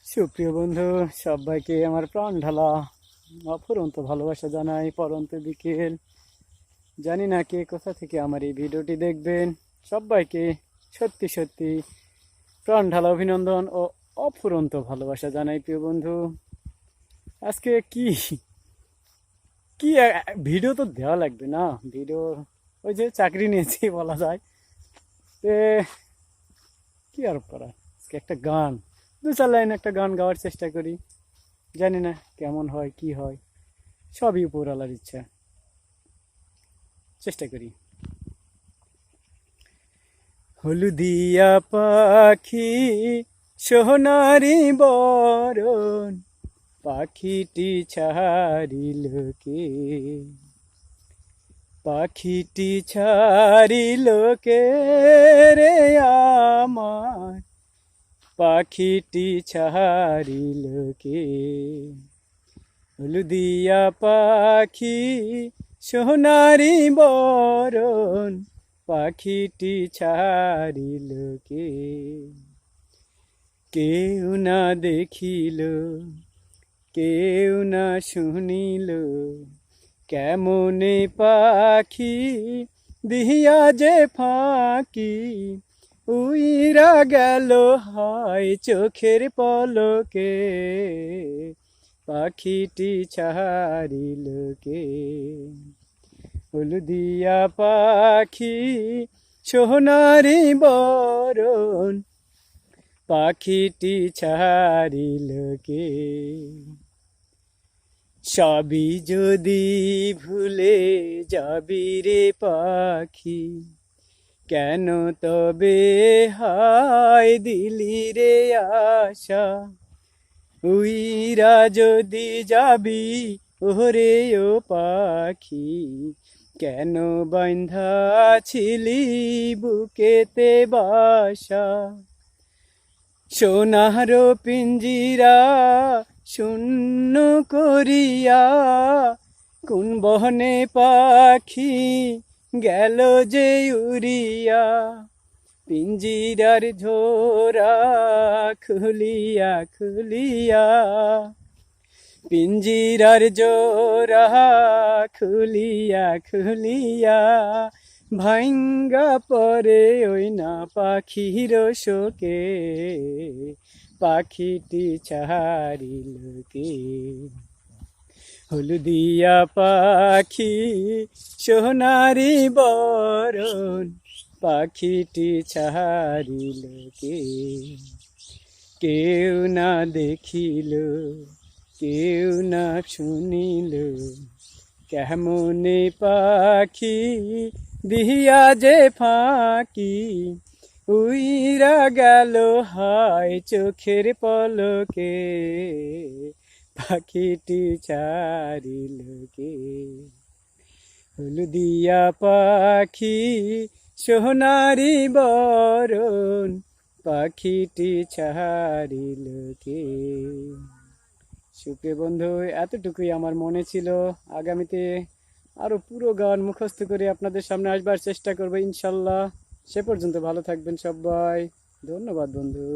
সুপ্রিয় বন্ধু, সবাইকে আমার প্রাণ ঢালা অফুরন্ত ভালোবাসা জানাই। পরন্ত বিকেল, জানি না কে কোথা থেকে আমার এই ভিডিওটি দেখবেন। সবাইকে সত্যি সত্যি প্রাণ ঢালা অভিনন্দন ও অফুরন্ত ভালোবাসা জানাই। প্রিয় বন্ধু, আজকে কি কি ভিডিও তো দেওয়া লাগবে না? ভিডিও ওই যে চাকরি নিয়েছি বলা যায়। তে কি আর করা, আজকে একটা গান, দু চার লাইন একটা গান গাওয়ার চেষ্টা করি। জানি না কেমন হয় কি হয়, সবই উপরওয়ালার ইচ্ছা। চেষ্টা করি। হলুদিয়া পাখি সোনারি বরণ, পাখিটি ছাড়িল কে, পাখিটি ছাড়িল কে রে আমার, পাখিটি ছাড়িল কে। হলুদিয়া পাখি সোনারি বরণ, পাখিটি ছাড়িল কে। কেউ না দেখিল, কেউ না শুনিল, কেমনে পাখি দিহিয়া যে ফাঁকি, উইরা গেল হায় চোখের পলকে, পাখিটি ছাড়িল কে। হলুদিয়া পাখি সোনারি বরণ, পাখিটি ছাড়িল কে। সবই যদি ভুলে যাবি রে পাখি, কেন তবে হায় দিলি রে আশা। উইরা যদি যাবি ওরে ও পাখি, কেন বাঁধা ছিলি বুকেতে বাসা। সোনার পিঞ্জিরা শূন্য করিয়া, কোন বহনে পাখি গেল যে উড়িয়া। পিঞ্জিরার ঝোরা খুলিয়া খুলিয়া, পিঞ্জিরার জোড়া খুলিয়া খুলিয়া, ভাঙ্গা পরে ওই না পাখির শোকে, পাখিটি ছাড়িল কে। হলুদিয়া পাখি সোনারি বরণ, পাখিটি ছাড়িল কে। কেউ না দেখিল, কেউ না শুনিল, কেমনে পাখি দিহিয়া যে ফাঁকি, উইরা গেল হায় চোখের পলকে, পাখিটি ছাড়িল কে। হলুদিয়া পাখি সোনারি বরণ, পাখিটি ছাড়িল কে। সুপ্রিয় বন্ধু, এতটুকুই আমার মনে ছিল। আগামীতে আরো পুরো গান মুখস্থ করে আপনাদের সামনে আসবার চেষ্টা করবো ইনশাল্লাহ। সে পর্যন্ত ভালো থাকবেন সবাই। ধন্যবাদ বন্ধু।